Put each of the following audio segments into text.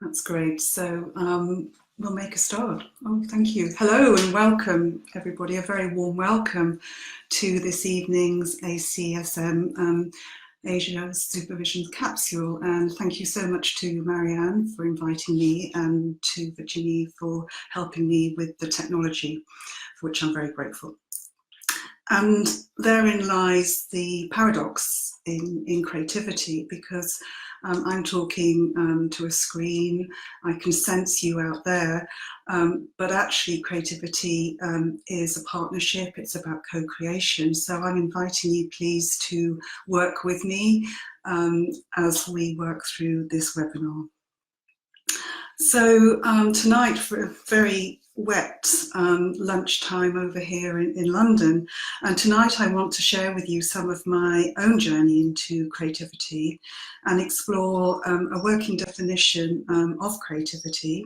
That's great. So we'll make a start. Oh, thank you. Hello and welcome, everybody. A very warm welcome to this evening's ACSM Asia Supervision Capsule. And thank you so much to Marianne for inviting me and to Virginie for helping me with the technology, for which I'm very grateful. And therein lies the paradox in creativity, because I'm talking to a screen, I can sense you out there, but actually creativity is a partnership, it's about co-creation. So I'm inviting you please to work with me as we work through this webinar. So tonight, for a very wet lunchtime over here in London, and tonight I want to share with you some of my own journey into creativity and explore a working definition of creativity,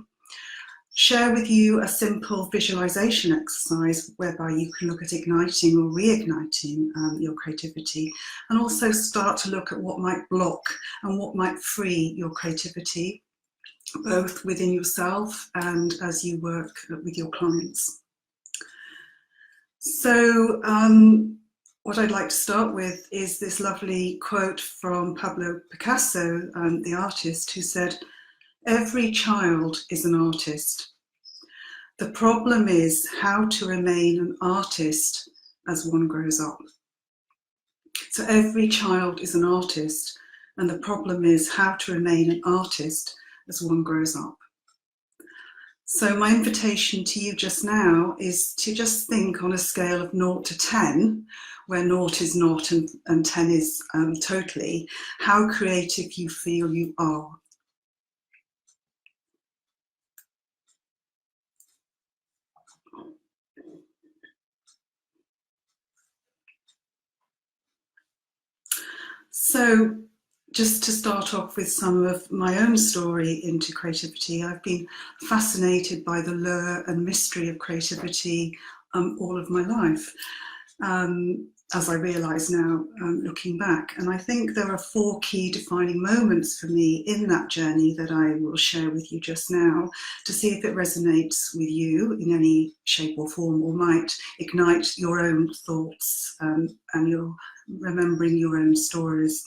share with you a simple visualization exercise whereby you can look at igniting or reigniting your creativity, and also start to look at what might block and what might free your creativity, both within yourself and as you work with your clients. So what I'd like to start with is this lovely quote from Pablo Picasso, the artist, who said, "Every child is an artist. The problem is how to remain an artist as one grows up." So every child is an artist, and the problem is how to remain an artist as one grows up. So my invitation to you just now is to just think on a scale of 0 to 10, where 0 is not and 10 is totally, how creative you feel you are. So just to start off with some of my own story into creativity, I've been fascinated by the lure and mystery of creativity all of my life, as I realise now, looking back. And I think there are 4 key defining moments for me in that journey that I will share with you just now, to see if it resonates with you in any shape or form, or might ignite your own thoughts and your remembering your own stories.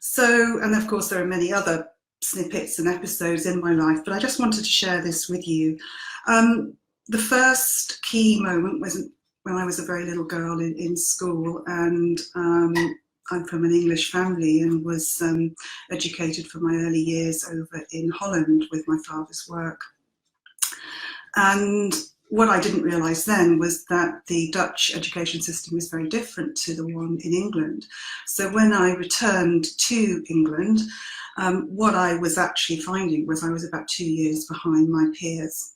So, and of course there are many other snippets and episodes in my life, but I just wanted to share this with you. The first key moment was when I was a very little girl in school, and I'm from an English family and was educated for my early years over in Holland with my father's work. And what I didn't realise then was that the Dutch education system is very different to the one in England. So when I returned to England, what I was actually finding was I was about 2 years behind my peers.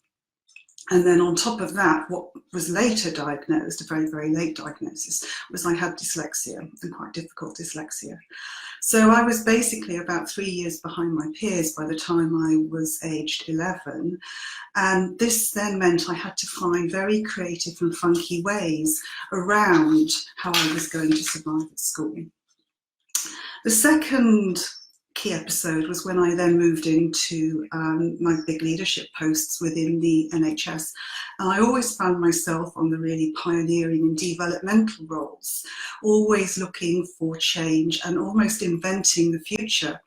And then on top of that, what was later diagnosed, a very, very late diagnosis, was I had dyslexia, and quite difficult dyslexia. So I was basically about 3 years behind my peers by the time I was aged 11. And this then meant I had to find very creative and funky ways around how I was going to survive at school. The second key episode was when I then moved into my big leadership posts within the NHS. And I always found myself on the really pioneering and developmental roles, always looking for change and almost inventing the future.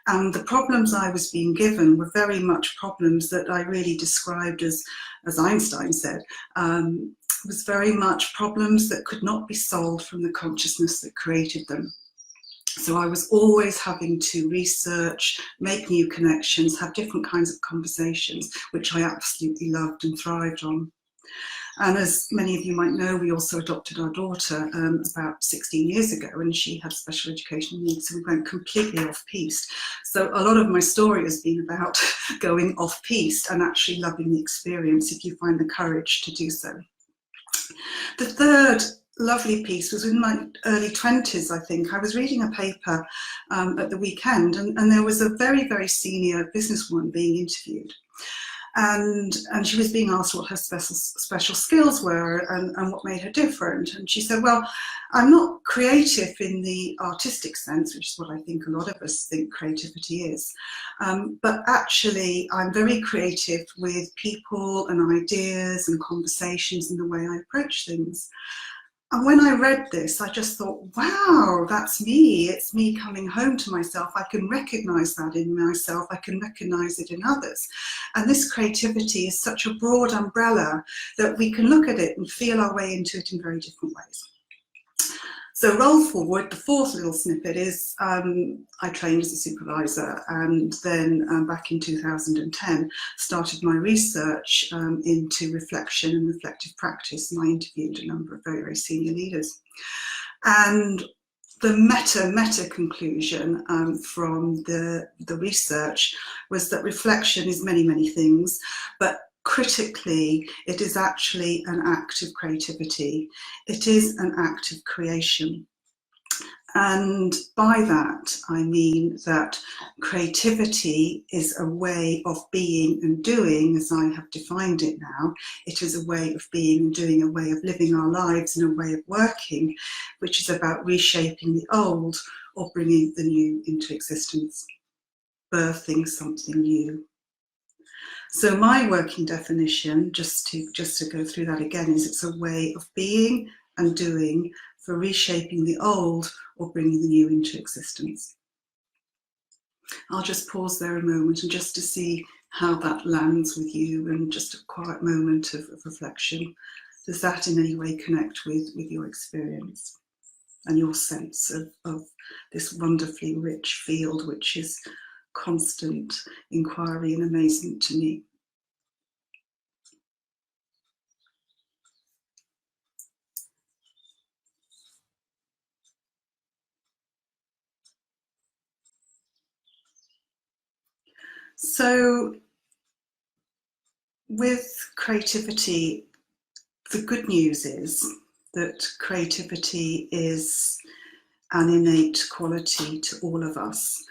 And the problems I was being given were very much problems that I really described as Einstein said, was very much problems that could not be solved from the consciousness that created them. So I was always having to research, make new connections, have different kinds of conversations, which I absolutely loved and thrived on. And as many of you might know, we also adopted our daughter about 16 years ago, and she had special educational needs, so we went completely off-piste. So a lot of my story has been about going off-piste and actually loving the experience if you find the courage to do so. The third lovely piece was in my early 20s, I think. I was reading a paper at the weekend, and there was a very, very senior businesswoman being interviewed. And she was being asked what her special skills were and what made her different. And she said, well, I'm not creative in the artistic sense, which is what I think a lot of us think creativity is, but actually I'm very creative with people and ideas and conversations and the way I approach things. And when I read this, I just thought, wow, that's me. It's me coming home to myself. I can recognize that in myself. I can recognize it in others. And this creativity is such a broad umbrella that we can look at it and feel our way into it in very different ways. So roll forward, the fourth little snippet is I trained as a supervisor, and then back in 2010 started my research into reflection and reflective practice, and I interviewed a number of very, very senior leaders. And the meta conclusion from the research was that reflection is many, many things, but critically, it is actually an act of creativity. It is an act of creation. And by that, I mean that creativity is a way of being and doing, as I have defined it now. It is a way of being and doing, a way of living our lives and a way of working, which is about reshaping the old or bringing the new into existence, birthing something new. So my working definition, just to go through that again, is it's a way of being and doing for reshaping the old or bringing the new into existence. I'll just pause there a moment and just to see how that lands with you, and just a quiet moment of reflection. Does that in any way connect with your experience and your sense of this wonderfully rich field, which is constant inquiry and amazement to me? So with creativity, the good news is that creativity is an innate quality to all of us.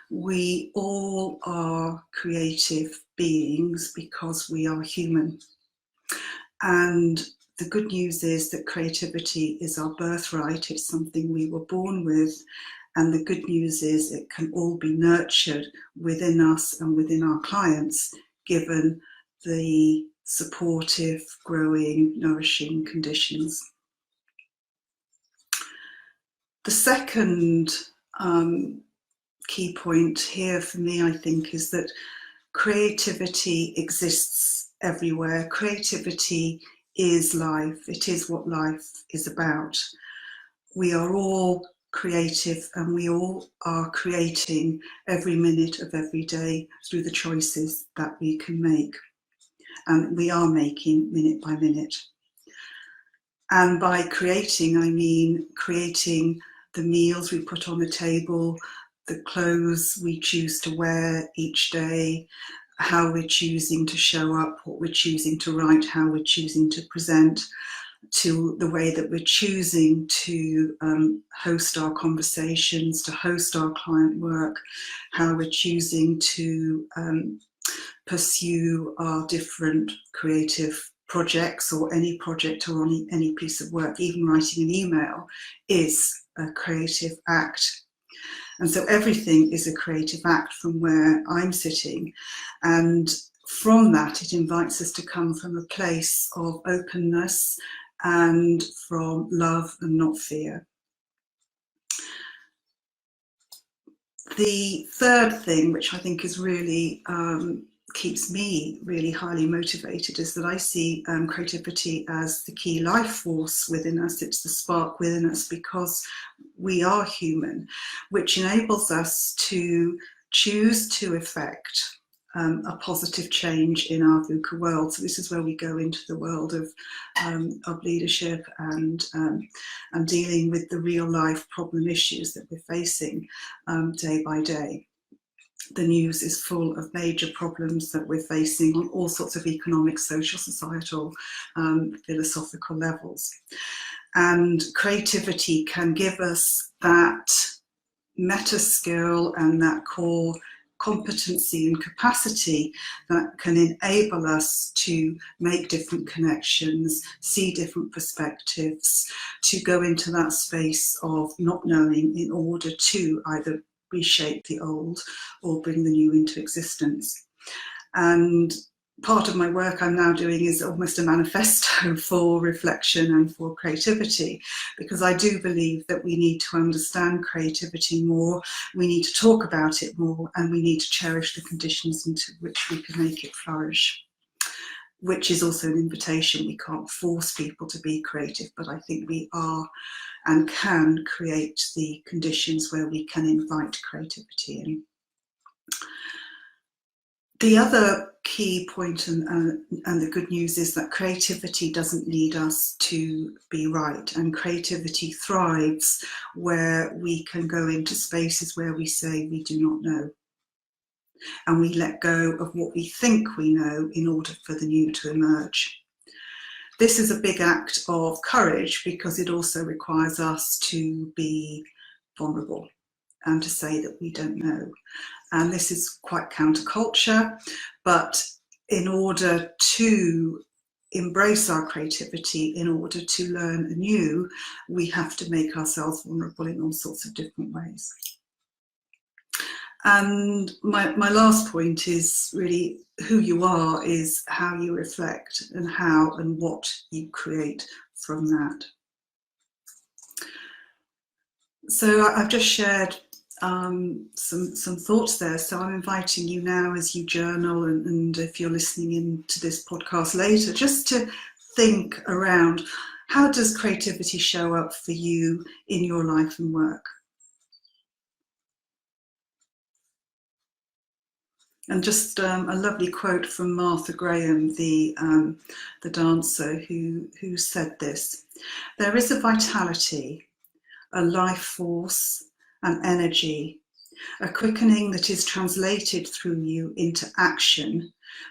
We all are creative beings because we are human. And the good news is that creativity is our birthright. It's something we were born with. And the good news is it can all be nurtured within us and within our clients, given the supportive, growing, nourishing conditions. The second key point here for me, I think, is that creativity exists everywhere. Creativity is life. It is what life is about. We are all creative, and we all are creating every minute of every day through the choices that we can make. And we are making minute by minute. And by creating, I mean creating the meals we put on the table, the clothes we choose to wear each day, how we're choosing to show up, what we're choosing to write, how we're choosing to present, to the way that we're choosing to host our conversations, to host our client work, how we're choosing to pursue our different creative projects, or any project or any piece of work. Even writing an email is a creative act. And so everything is a creative act from where I'm sitting. And from that, it invites us to come from a place of openness and from love and not fear. The third thing, which I think is really keeps me really highly motivated, is that I see creativity as the key life force within us. It's the spark within us, because we are human, which enables us to choose to effect a positive change in our VUCA world. So this is where we go into the world of leadership and dealing with the real life problem issues that we're facing day by day. The news is full of major problems that we're facing on all sorts of economic, social, societal, philosophical levels. And creativity can give us that meta skill and that core competency and capacity that can enable us to make different connections, see different perspectives, to go into that space of not knowing in order to either reshape the old or bring the new into existence. And part of my work I'm now doing is almost a manifesto for reflection and for creativity, because I do believe that we need to understand creativity more, we need to talk about it more, and we need to cherish the conditions into which we can make it flourish, which is also an invitation. We can't force people to be creative, but I think we are and can create the conditions where we can invite creativity in. The other key point and the good news is that creativity doesn't need us to be right, and creativity thrives where we can go into spaces where we say we do not know, and we let go of what we think we know in order for the new to emerge. This is a big act of courage because it also requires us to be vulnerable and to say that we don't know. And this is quite counterculture, but in order to embrace our creativity, in order to learn anew, we have to make ourselves vulnerable in all sorts of different ways. And my last point is really who you are is how you reflect and how and what you create from that. So I've just shared some thoughts there. So I'm inviting you now, as you journal, and if you're listening in to this podcast later, just to think around, how does creativity show up for you in your life and work? And just a lovely quote from Martha Graham, the dancer, who said this: "There is a vitality, a life force, an energy, a quickening that is translated through you into action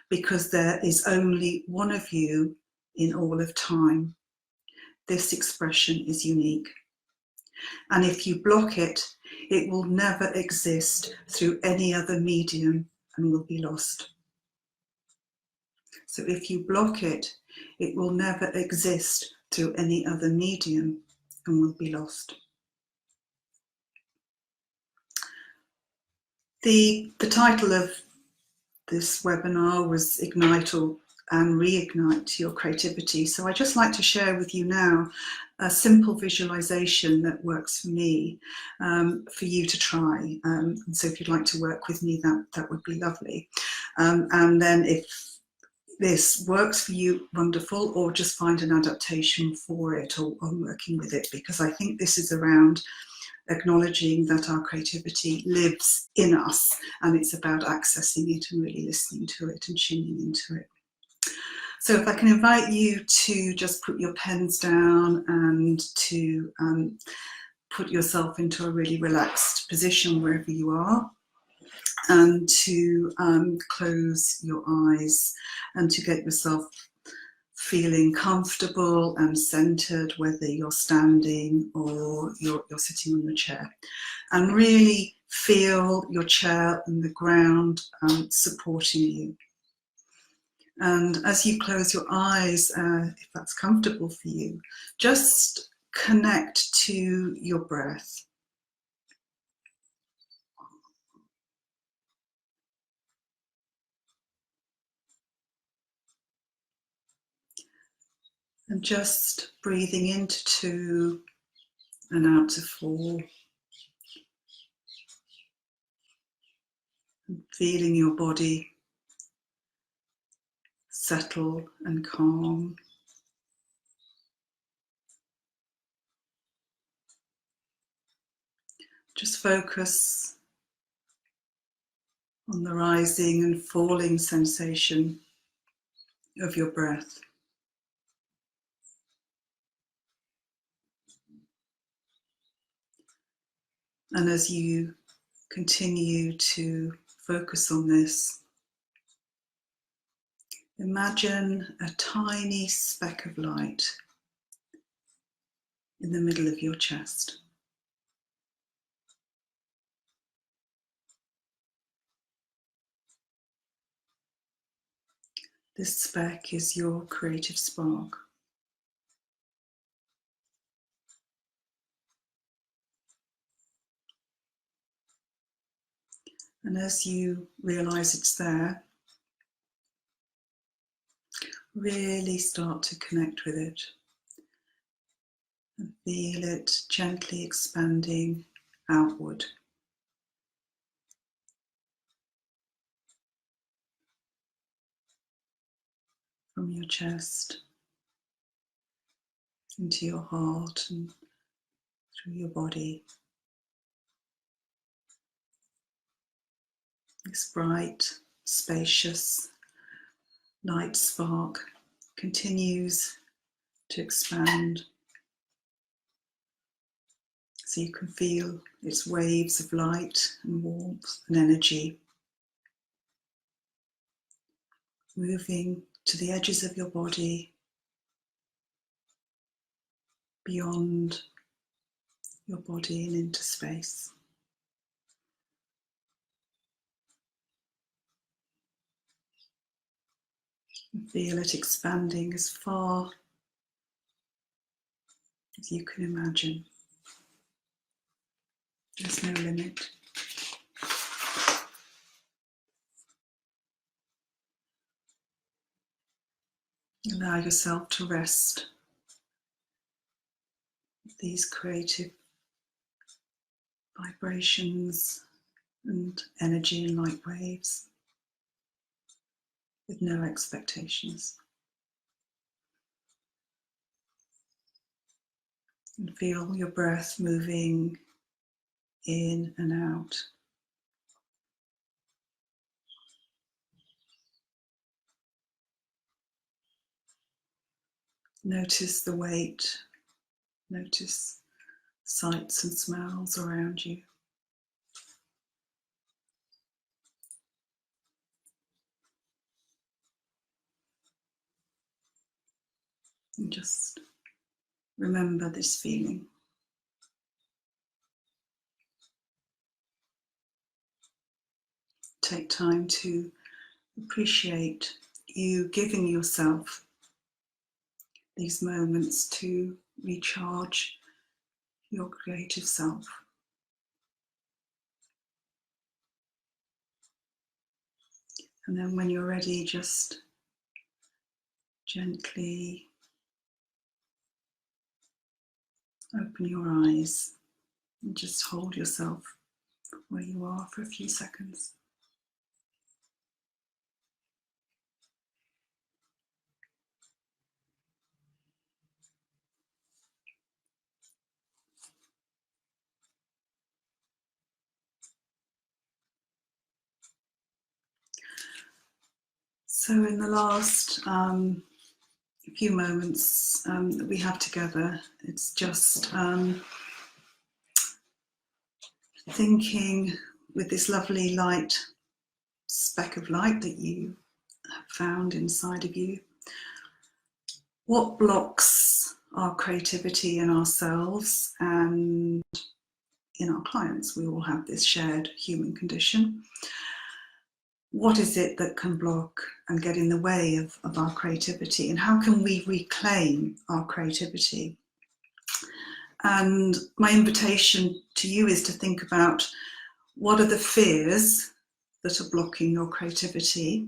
because there is only one of you in all of time. This expression is unique. And if you block it, it will never exist through any other medium and will be lost." So if you block it, it will never exist through any other medium and will be lost. The title of this webinar was Ignite and Reignite Your Creativity. So I'd just like to share with you now a simple visualization that works for me, for you to try. And so if you'd like to work with me, that would be lovely. And then if this works for you, wonderful, or just find an adaptation for it or working with it, because I think this is around acknowledging that our creativity lives in us, and it's about accessing it and really listening to it and tuning into it. So if I can invite you to just put your pens down and to put yourself into a really relaxed position wherever you are, and to close your eyes and to get yourself feeling comfortable and centered, whether you're standing or you're sitting on your chair, and really feel your chair and the ground supporting you. And as you close your eyes, if that's comfortable for you, just connect to your breath. And just breathing into 2 and out to 4. And feeling your body settle and calm. Just focus on the rising and falling sensation of your breath. And as you continue to focus on this, imagine a tiny speck of light in the middle of your chest. This speck is your creative spark. And as you realize it's there, really start to connect with it and feel it gently expanding outward. From your chest into your heart and through your body. This bright, spacious, light spark continues to expand, so you can feel its waves of light and warmth and energy moving to the edges of your body, beyond your body and into space. And feel it expanding as far as you can imagine. There's no limit. Allow yourself to rest with these creative vibrations and energy and light waves with no expectations. And feel your breath moving in and out. Notice the weight, notice sights and smells around you. And just remember this feeling. Take time to appreciate you giving yourself these moments to recharge your creative self. And then when you're ready, just gently open your eyes and just hold yourself where you are for a few seconds. So in the last few moments that we have together, it's just thinking with this lovely light, speck of light that you have found inside of you, what blocks our creativity in ourselves and in our clients? We all have this shared human condition. What is it that can block and get in the way of our creativity, and how can we reclaim our creativity? And my invitation to you is to think about what are the fears that are blocking your creativity,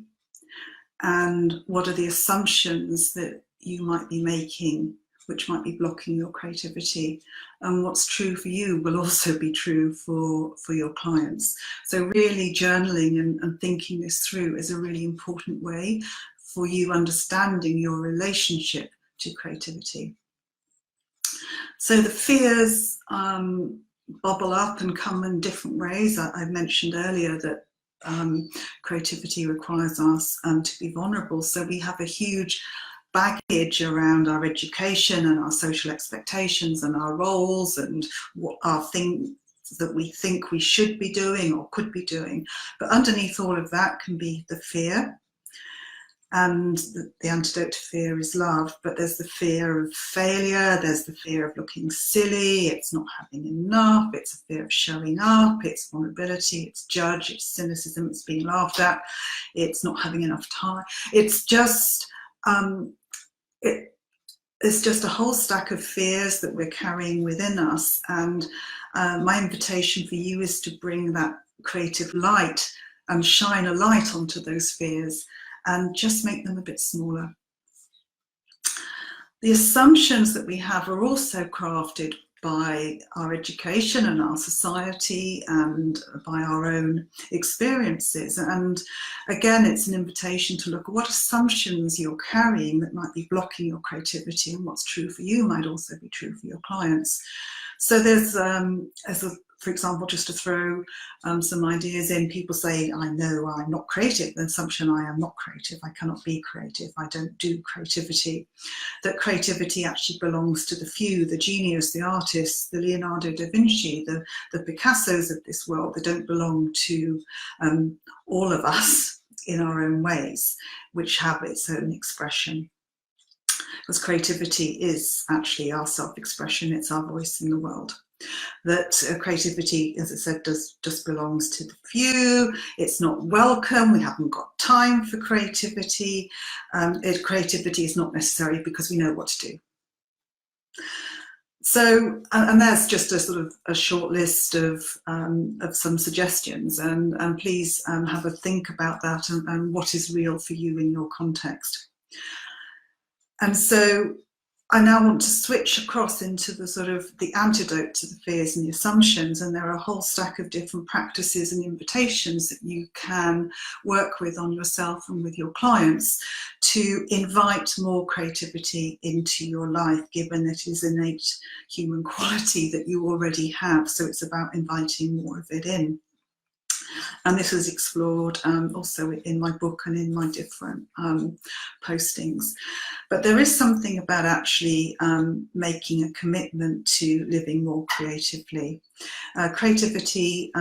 and what are the assumptions that you might be making which might be blocking your creativity. And what's true for you will also be true for your clients. So really journaling and thinking this through is a really important way for you understanding your relationship to creativity. So the fears bubble up and come in different ways. I mentioned earlier that creativity requires us to be vulnerable. So we have a huge baggage around our education and our social expectations and our roles and what are things that we think we should be doing or could be doing. But underneath all of that can be the fear. and the antidote to fear is love. But there's the fear of failure, there's the fear of looking silly, it's not having enough, it's a fear of showing up, it's vulnerability, it's judge, it's cynicism, it's being laughed at, it's not having enough time. It's just it's just a whole stack of fears that we're carrying within us, and my invitation for you is to bring that creative light and shine a light onto those fears and just make them a bit smaller. The assumptions that we have are also crafted by our education and our society and by our own experiences. And again, it's an invitation to look at what assumptions you're carrying that might be blocking your creativity, and what's true for you might also be true for your clients. So there's, for example, just to throw some ideas in, people say, I know I'm not creative. The assumption, I am not creative, I cannot be creative, I don't do creativity. That creativity actually belongs to the few, the genius, the artists, the Leonardo da Vinci, the Picassos of this world. They don't belong to all of us in our own ways, which have its own expression. Because creativity is actually our self-expression, it's our voice in the world. That creativity, as I said, just belongs to the few. It's not welcome. We haven't got time for creativity. Creativity is not necessary because we know what to do. So, and there's just a sort of a short list of some suggestions, and please have a think about that and what is real for you in your context. And so I now want to switch across into the sort of the antidote to the fears and the assumptions, and there are a whole stack of different practices and invitations that you can work with on yourself and with your clients to invite more creativity into your life, given that it is innate human quality that you already have. So it's about inviting more of it in. And this was explored also in my book and in my different postings. But there is something about actually making a commitment to living more creatively. Creativity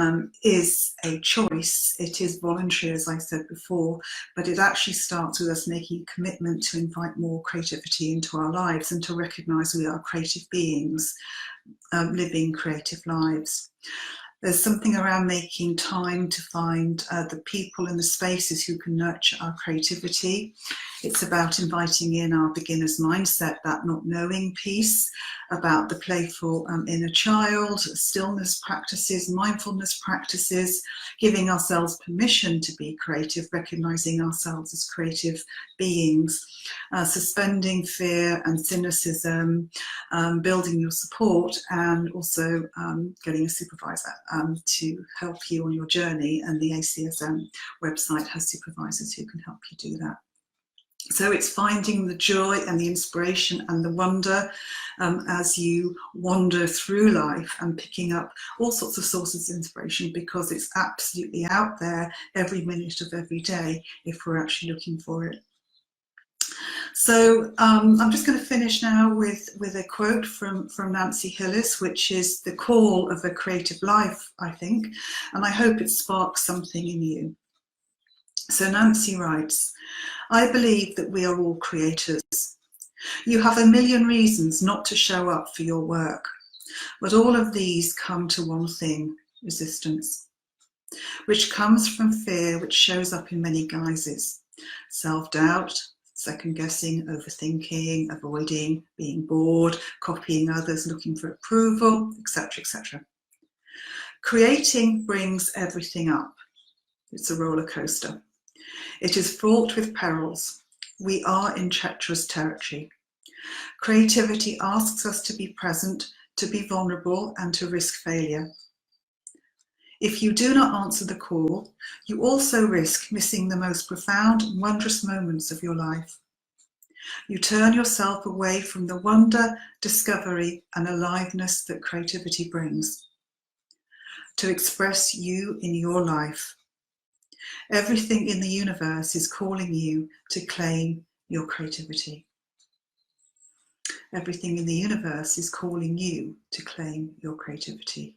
is a choice. It is voluntary, as I said before, but it actually starts with us making a commitment to invite more creativity into our lives and to recognise we are creative beings living creative lives. There's something around making time to find the people and the spaces who can nurture our creativity. It's about inviting in our beginner's mindset, that not knowing piece, about the playful inner child, stillness practices, mindfulness practices, giving ourselves permission to be creative, recognizing ourselves as creative beings, suspending fear and cynicism, building your support, and also getting a supervisor to help you on your journey. And the ACSM website has supervisors who can help you do that. So it's finding the joy and the inspiration and the wonder as you wander through life, and picking up all sorts of sources of inspiration, because it's absolutely out there every minute of every day if we're actually looking for it. So I'm just going to finish now with a quote from Nancy Hillis, which is the call of a creative life, I think, and I hope it sparks something in you. So Nancy writes, I believe that we are all creators. You have a million reasons not to show up for your work, but all of these come to one thing: resistance, which comes from fear, which shows up in many guises: self-doubt, second-guessing, overthinking, avoiding, being bored, copying others, looking for approval, etc., etc. Creating brings everything up. It's a roller coaster. It is fraught with perils. We are in treacherous territory. Creativity asks us to be present, to be vulnerable, and to risk failure. If you do not answer the call, you also risk missing the most profound and wondrous moments of your life. You turn yourself away from the wonder, discovery, and aliveness that creativity brings. To express you in your life. Everything in the universe is calling you to claim your creativity. Everything in the universe is calling you to claim your creativity.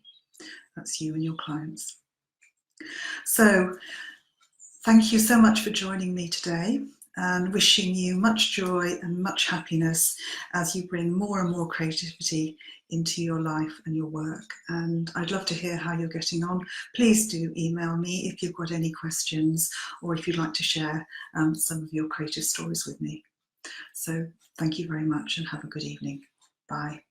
That's you and your clients. So, thank you so much for joining me today. and wishing you much joy and much happiness as you bring more and more creativity into your life and your work. And I'd love to hear how you're getting on. Please do email me if you've got any questions, or if you'd like to share some of your creative stories with me. So thank you very much and have a good evening. Bye.